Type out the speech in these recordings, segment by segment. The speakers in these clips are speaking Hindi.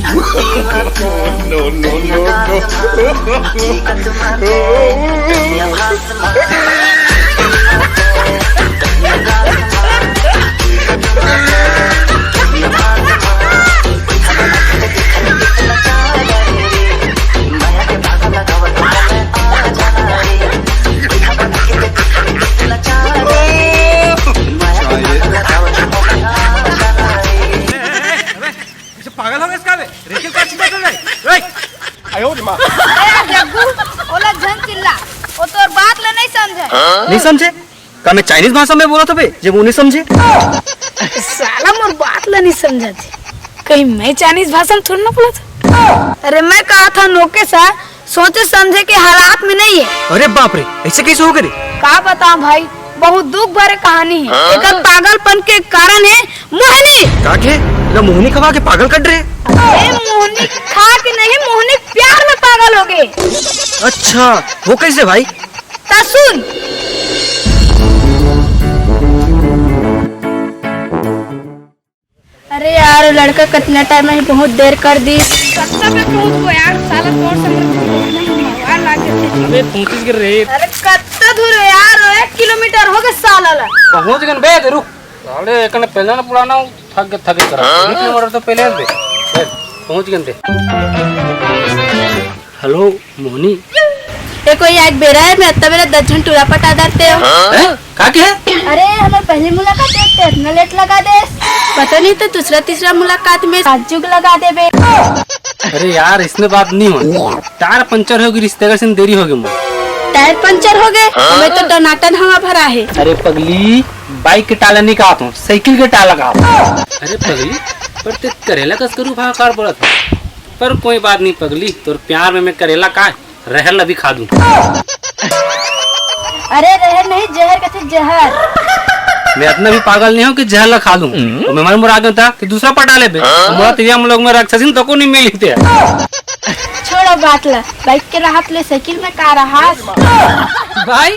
No, no, no, पागल हो गए इसका रेखिल का चिंता चल रही आयो रे मां जग्गू ओला झन चिल्ला ओ तोर बात ले नहीं समझे नहीं समझे का मैं चाइनीज भाषा में बोला था बे जब वो नहीं समझे साला मोर बात ले नहीं समझा थे कहीं मैं चाइनीज भाषा में थोड़ा ना बोला था अरे मैं कहा था नोके सा सोचे समझे के हालात में नहीं है। अरे बाप रे ऐसे कैसे हो गए का बताऊं भाई बहुत दुख भरे कहानी है। एक पागलपन के कारण है मोहिनी का के ना मोहिनी खवा के पागल कर रहे अरे मोहिनी खा के नहीं मोहिनी प्यार में पागल हो गए। अच्छा वो कैसे भाई ता सुन अरे यार लड़का कितना टाइम में बहुत देर कर दी कत्ता पे पहुंच गया यार साला तोर से मरवा लागे थे अबे पहुंच गिर रे अरे कत्ता दूर है यार 1 किलोमीटर हो गए साला ला पहुंच गन बे रुक साले एकने पहले ना पुराना थक कर 1 किलोमीटर तो पहले दे पहुंच गन दे हेलो मोहनी ये कोई आज बेरा है मैं तब मेरा 10 घंटे टूरा पटा दरते हो का के अरे हमें पहली मुलाकात देखते इतना लेट लगा दे पता नहीं तो दूसरा तीसरा मुलाकात में 7 जुग लगा दे बे अरे यार इसमें बात नहीं हो टायर पंचर होगी रिश्ते का देरी हो गई टायर पंचर हो गए हमें तो टनाटन हवा भरा है। अरे पगली बाइक के टाला नहीं का हूँ साइकिल के टाला का अरे पगली पर ते करेला कस करू भाग कार बोला था पर कोई बात नहीं पगली तोर प्यार में मैं करेला का रहल अभी खा दूं अरे रहर नहीं जहर कहते जहर मैं इतना भी पागल नहीं हूँ कि जहर ला खा लूं तो मैं मन मुराद था कि दूसरा पटा ले बे मोरा तो हम लोग में राक्षसीन तो को नहीं मिली थे छोड़ो बात ला बाइक के राहत ले साइकिल में का रहा भाई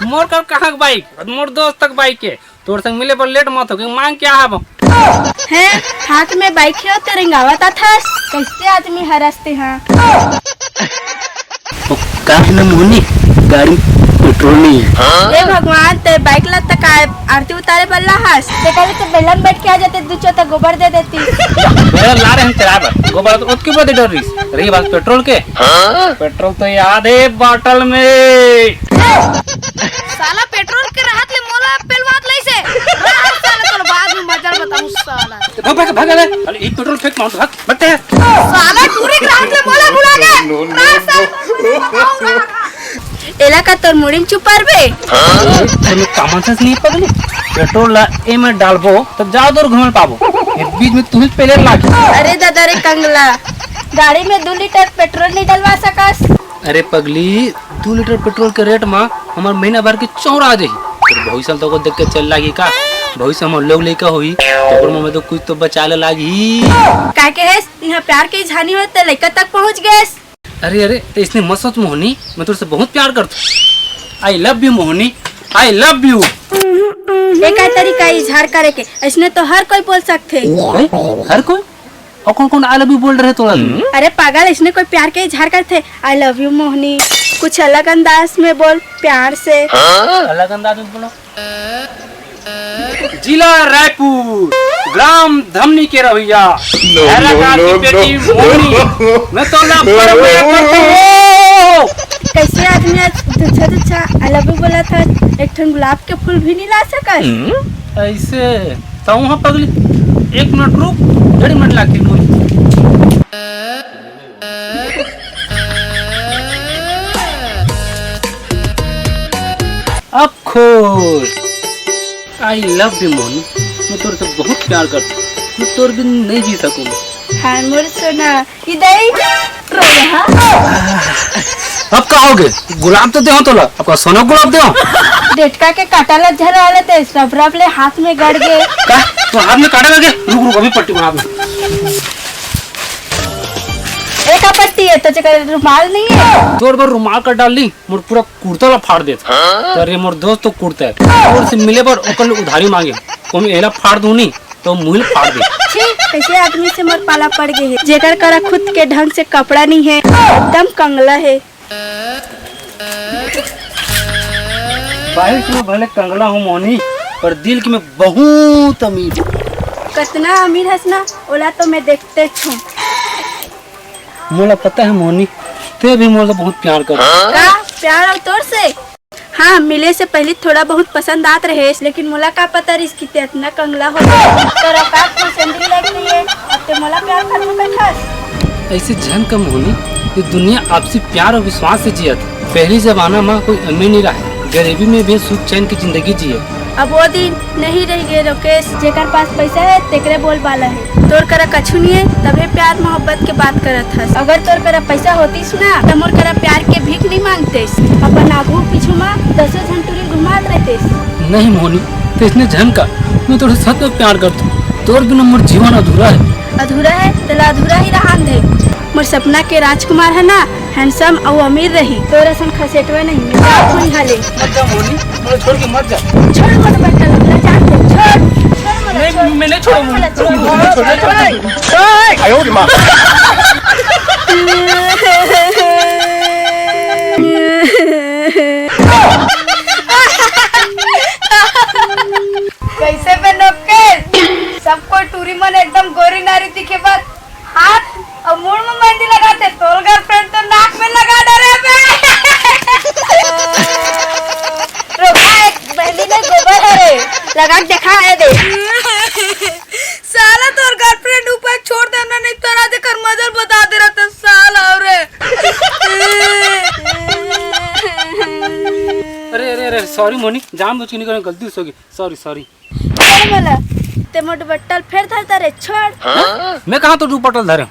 मोर कर कहाँ बाइक मोर दोस्त तक बाइक है तोर संग मिले पर लेट मत हो मांग क्या है हाथ में बाइक है तो रिंगावता था कैसे आदमी हरसते हैं मोहनी गाड़ी पेट्रोल नहीं है हे भगवान ते बाइक ला तक आरती उतारे बल्ला हास ते कहले तो बेलन बैठ के आ जाते दो चोता गोबर दे देती मेरा ला रहे हैं तेरा गोबर तो उसके बाद डर रही बात पेट्रोल के पेट्रोल तो याद है बोतल में साला पेट्रोल के राहत ले मोला पेलवात लई से साला तो बाद में मजा बताऊं साला भाग अरे एक पेट्रोल फेंक माउंट भाग बत्ते साला टूरी के राहत ले मोला बुला के एला का तोर मुड़िन चुपर बे तने कामन सेंस नहीं पगली पेट्रोल ला ए में डालबो तब जाओ दूर घूम पाबो ए बीच में तू ही पहले लागी अरे दादा रे कंगला गाड़ी में 2 लीटर पेट्रोल नहीं डलवा सकस अरे पगली 2 लीटर पेट्रोल के रेट में हमार महीना भर के चौरा आ जाही फिर भविष्य तो को देख के चल लागी का भविष्य हम लोग लेके होई तो में तो कुछ तो बचा ले लागी का के है यहां प्यार के झानी होते लेकर तक पहुंच गए अरे तो इसने मत सोच मोहनी मैं तुझसे बहुत प्यार करता I love you Mohini I love you एक तरीका इजहार करे के इसने तो हर कोई बोल सकते हर कोई और कौन कौन आई लव यू बोल रहे थोड़ा अरे पागल इसने कोई प्यार के इजहार करते आई लव यू मोहनी कुछ अलग अंदाज में बोल प्यार से अलग अंदाज में बोलो जिला रायपुर ग्राम धमनी के रवैया बेटी मोहनी मैं तो कैसे आदमी अच्छा आई लव यू बोला था एक ठन गुलाब के फूल भी नहीं ला सकत ऐसे तो वहाँ पगली 1 मिनट रुक 1.5 मिनट लाके मोहनी अब खोल आई लव यू मोहनी मैं तोर से बहुत प्यार करता मैं तोर बिन नहीं जी सकूंगा हाँ मोर सोना इधर अब का होगे गुलाब तो दे तोला अब सोना गुलाब दे डेटका के काटाला झर वाले थे सब रब ले हाथ में गड़ गए का तो हाथ में काटा लगे रुक रुक अभी पट्टी बना दे एक पट्टी है तो जगह रुमाल नहीं है तोर पर रुमाल कर डाल ली मोर पूरा कुर्ता ला फाड़ देता अरे मोर दोस्त तो कुर्ता है और से मिले पर ओकर उधारी मांगे कोई एला फाड़ दूं नहीं तो मुंह फाड़ दे। छी, कैसे आदमी से मोर पाला पड़ गए है जेकर करा खुद के ढंग से कपड़ा नहीं है, एकदम कंगला है। बाहर से मैं भले कंगला हूँ मोनी, पर दिल की मैं बहुत अमीर हूँ। कितना अमीर हस ना, ओला तो मैं देखते छूं। मोला पता है मोनी, ते भी मोला बहुत प्यार कर। का प्यार और तोर से? हाँ, मिले से पहले थोड़ा बहुत पसंद आत रहे, लेकिन मोला का पता रिश्की ते इतना कंगला हो गया। तोरा का पसंद लग रही है, अब ते मोला प्यार करने बैठा। ऐसे झन का मोनी, ये दुनिया आपसी प्यार और विश्वास से जियत। पहली जमाना में कोई अमीर नहीं रहा, गरीबी में भी सुख चैन की जिंदगी जिए। अब वो दिन नहीं रह गए राकेश, जेकर पास पैसा है तेकरे बोल बाला है। तोर करा कछु नहीं है, तबे प्यार मोहब्बत के बात करत हस। अगर तोर करा पैसा होतीस ना, तो मोर करा प्यार के भीख नहीं मांगतेस, अपन आगू पीछू में 10 झंटूरी घुमात रहतेस। नहीं मोनी, तो इसने झन का मैं थोड़ा सच में प्यार करता हूँ। तोर बिना मोर जीवन अधूरा है। अधूरा है तो अधूरा ही रहा दे। मोर सपना के राजकुमार है ना, हैंडसम और अमीर रही। तोरा सन खसेटवे नहीं कोई हाले। मत जा मोनी, मुझे छोड़ के मत जा। छोड़ मत बेटा, लगला जान दे। छोड़ नहीं, मैं नहीं छोड़ूंगा। कैसे बे नौकर? सबको टूरी मन एकदम गोरी नारी दिखे, बस हाथ और मुंह में मेहंदी लगाते। तोर गर्लफ्रेंड तो नाक में लगा डरे बे। रोका, एक मेहंदी में गोबर है रे, लगा के दिखा है दे। साला तोर गर्लफ्रेंड ऊपर छोड़ देना, नहीं तो ना देकर मजल बता दे रहा था साला। रे अरे अरे अरे सॉरी मोनी, जानबूझ के नहीं करना, गलती से हो गई। Sorry sorry. अरे मला ते मोट बट्टल फिर धरता रे, छोड़। मैं कहाँ तो दुपट्टा धरे।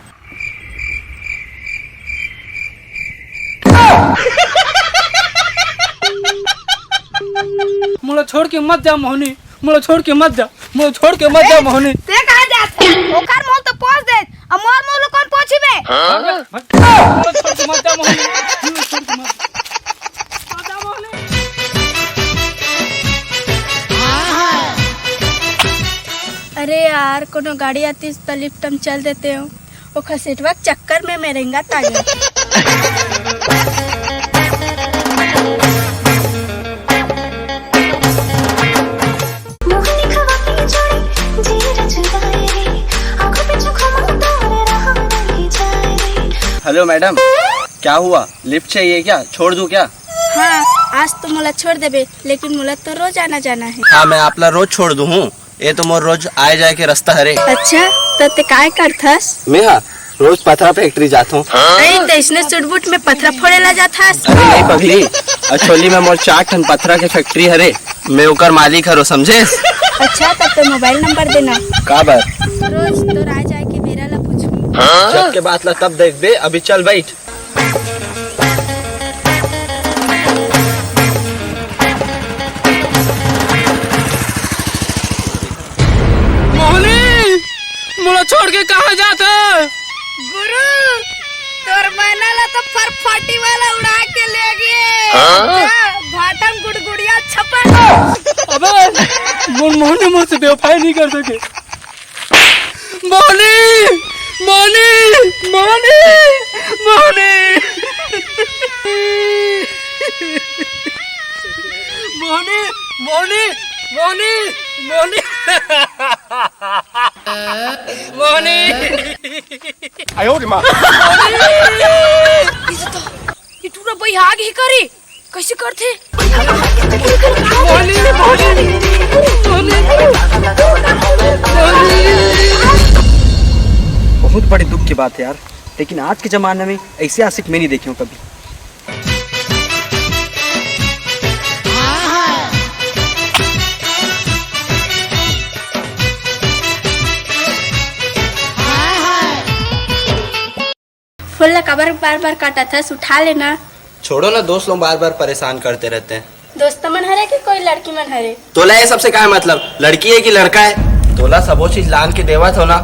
मुझे छोड़ के मत जा मोहनी, मुझे छोड़ के मत जा, मुझे छोड़ के मत जा मोहनी। ते कहां जात? ओकर मोल तो पहुंच दे, अब मोर मोल कौन पहुंची बे? मुझे छोड़ के मत जा मोहनी, मुझे छोड़ के मत जा मोहनी। अरे यार, कोनो गाड़ी आती तो लिफ्ट हम चल देते हो। वो खसेटवा के चक्कर में मैं रेंगा आ गया। हेलो मैडम, क्या हुआ? लिफ्ट चाहिए क्या? छोड़ दूं क्या? हाँ, आज तो मोला छोड़ देबे, लेकिन मोला तो रोज आना जाना है। हाँ, मैं आपला रोज छोड़ दूं हूँ। ये तो मोर रोज आए जाए के रास्ता हरे। अच्छा, तो ते काय करथस? मैं हाँ रोज पथरा फैक्ट्री जाता हूँ। अरे तो इसने सुटबुट में पथरा फोड़ेला जाथस? अरे नहीं पगली, अछोली में मोर 4 टन पथरा के फैक्ट्री हरे। मैं ओकर मालिक हरो, समझे? अच्छा, तब तो मोबाइल नंबर देना। का बार? रोज तो राय जाए के मेरा ला पूछूं। जब के बात ला तब देख बे, अभी चल बैठ। मोहनी, मुझे छोड़ के कहाँ जाता? गुरु, तोर मैनाला तो फरफटी वाला उड़ा के ले गए। भाटम गुड़गुड़िया छपन। अबे मोहनी मुझसे बेवफाई नहीं कर सके। मोहनी, मोहनी, मोहनी, मोहनी, मोहनी, मोहनी, मोहनी, मोहनी, मोहनी। ये टूरा भाई आगे ही करे, कैसे करते? मोहनी, मोहनी, मोहनी, बहुत बड़ी दुख की बात है यार, लेकिन आज के जमाने में ऐसे आशिक मैं नहीं देखी हूँ कभी। फुल्ला कबर बार बार काटा था, उठा लेना। छोड़ो ना, दोस्त लोग बार बार परेशान करते रहते हैं। दोस्त मन हरे कि कोई लड़की मन हरे? तोला ये सबसे क्या मतलब? लड़की है कि लड़का है? तोला सबो चीज लान के देवा था ना,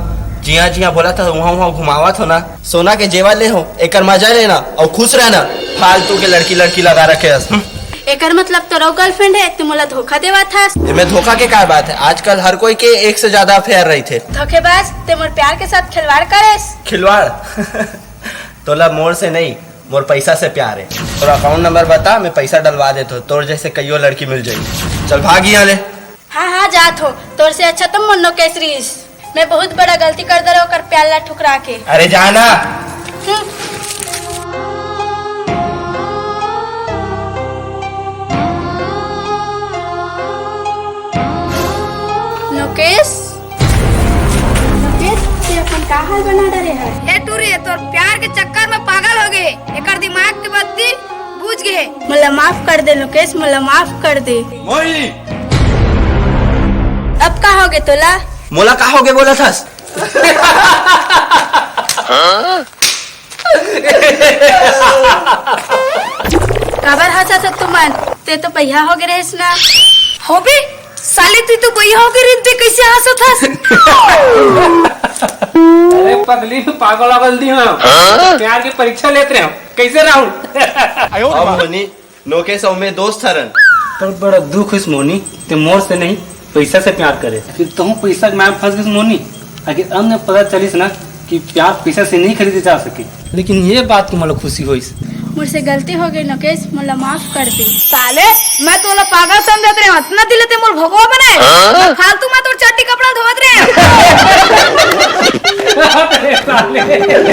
जिया जिया बोला था वहाँ वहाँ घुमावा था ना। सोना के जेवर ले हो, एकर मजा लेना और खुश रहना। फालतू के लड़की लड़की लगा रखे। एकर मतलब तोरो गर्लफ्रेंड है, तू मोला धोखा देवा था। इनमें धोखा के क्या बात है? आजकल हर कोई के एक से ज्यादा अफेयर रही थे। धोखेबाज, ते मोर प्यार के साथ खिलवाड़ करेस। खिलवाड़ तोला मोर से नहीं, मोर पैसा से प्यार है। तोरा अकाउंट नंबर बता, मैं पैसा डलवा देता हूँ। तोर जैसे कईयो लड़की मिल जाएगी। चल भाग यहाँ ले। हाँ जात हो, तोर से अच्छा तुम मुन्नो केसरीस। मैं बहुत बड़ा गलती कर दे रहा कर प्याला ठुकरा के। अरे जाना। लोकेश, ते अपन का हाल बना डरे है? हे टूरी, तोर प्यार के चक्कर में पागल हो गए। एकर दिमाग के बत्ती बुझ गए। मुला माफ कर दे लोकेश, मुला माफ कर दे। अब का होगे तोला? मोला का हो गए बोला था? काबर हंसा सब तुमन? ते तो पहिया हो गए रहेस ना। हो बे साले, तू तो भैया हो गई रे, कैसे हंसत हस? अरे पगली पागल वागल दी हम प्यार की परीक्षा लेते रहे हम कैसे राहुल। अब मोनी नोके सौ में दोस्त हरन। पर बड़ा दुख है मोनी, ते मोर से नहीं पैसा से प्यार करे। फिर तुम पैसा में फंस गई मोनी। आखिर अब पता चलिस ना कि प्यार पैसा से नहीं खरीदे जा सके। लेकिन ये बात को मतलब खुशी हुई। मुझसे गलती हो गई लोकेश, मुला माफ कर दे। साले मैं तोला पागल समझत रे, इतना दिले ते मोर भगवा बनाए। फालतू में तोर चट्टी कपड़ा धोवत रे।